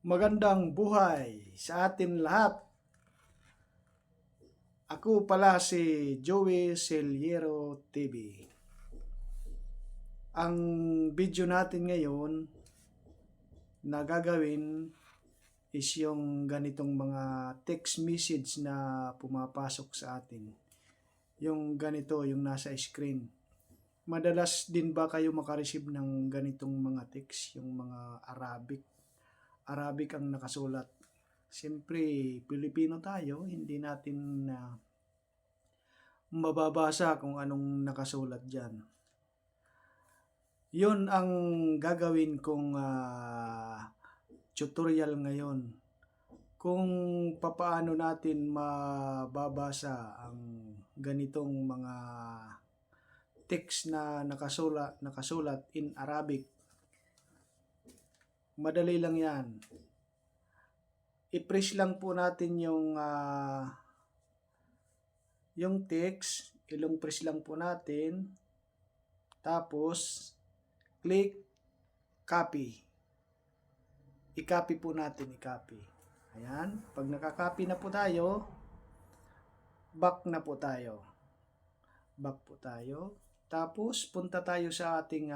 Magandang buhay sa atin lahat. Ako pala si Joey Celiero TV. Ang video natin ngayon na gagawin is yung ganitong mga text message na pumapasok sa atin. Yung ganito, yung nasa screen. Madalas din ba kayo makareceive ng ganitong mga text, yung mga Arabic ang nakasulat? Siyempre, Pilipino tayo, hindi natin mababasa kung anong nakasulat dyan. Yun ang gagawin kong tutorial ngayon. Kung papaano natin mababasa ang ganitong mga text na nakasulat in Arabic. Madali lang yan. I-press lang po natin yung text, ilong press lang po natin, tapos click copy. I-copy po natin, i-copy. Ayan, pag nakaka-copy na po tayo, back na po tayo. Back po tayo. Tapos punta tayo sa ating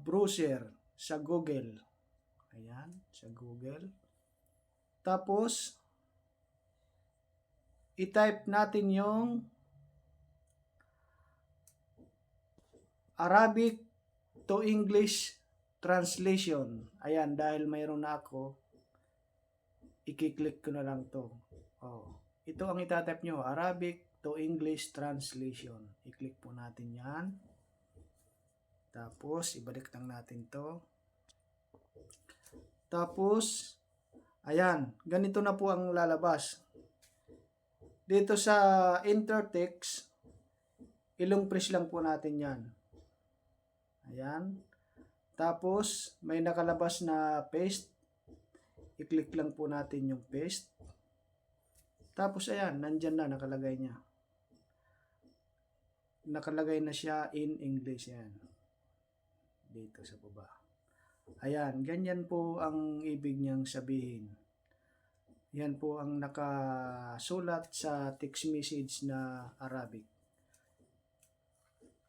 browser sa Google. Ayan, sa Google. Tapos i-type natin yung Arabic to English translation. Ayan, dahil mayroon na ako, i-click ko na lang to. Ito ang itatype nyo, Arabic to English translation. I-click po natin yan. Tapos, ibalik lang natin to. Tapos, ayan, ganito na po ang lalabas. Dito sa enter text, ilong press lang po natin yan. Ayan. Tapos, may nakalabas na paste. I-click lang po natin yung paste. Tapos, ayan, nandyan na, nakalagay niya. Nakalagay na siya in English. Ayan. Dito sa baba. Ayan, ganyan po ang ibig niyang sabihin. Yan po ang nakasulat sa text message na Arabic.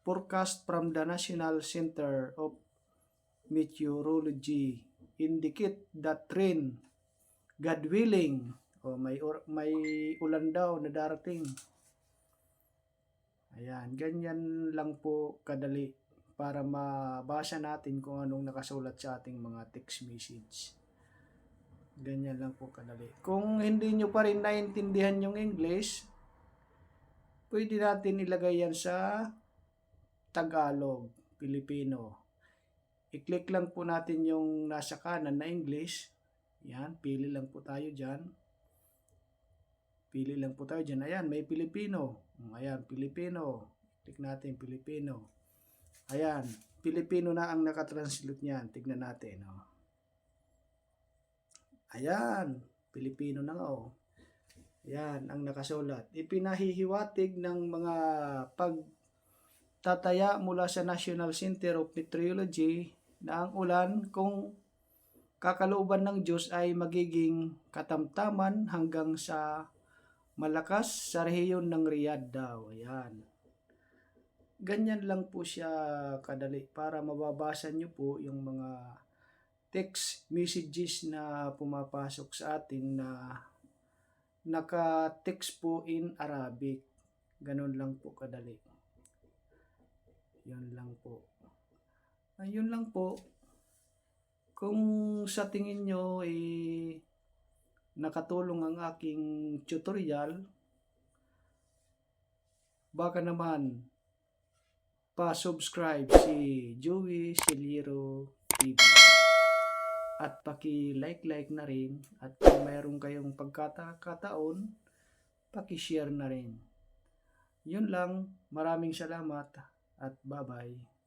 Forecast from the National Center of Meteorology indicate that rain, God willing, may ulan daw na darating. Ayan, ganyan lang po kadali para mabasa natin kung anong nakasulat sa ating mga text message. Ganyan lang po kadali. Kung hindi nyo pa rin naintindihan yung English, pwede natin ilagay yan sa Tagalog, Pilipino. I-click lang po natin yung nasa kanan na English. Yan, pili lang po tayo dyan. Pili lang po tayo dyan. Ayan, may Pilipino. Ayan, Pilipino. Click natin Pilipino. Ayan, Pilipino na ang nakatranslate niyan. Tignan natin. Ayan, Pilipino na nga. Ayan, ang nakasulat. Ipinahihiwatig ng mga pagtataya mula sa National Center of Meteorology na ang ulan kung kakalooban ng Diyos ay magiging katamtaman hanggang sa malakas sa rehiyon ng Riyadh daw. Ayan. Ganyan lang po siya kadali para mababasa nyo po yung mga text messages na pumapasok sa atin na naka-text po in Arabic. Ganun lang po kadali. Yun lang po. Ayun lang po. Kung sa tingin nyo nakatulong ang aking tutorial, baka naman pa-subscribe si Joey Celiero TV at paki-like na rin, at kung mayroon kayong pagkakataon, paki-share na rin. Yun lang, maraming salamat at bye-bye.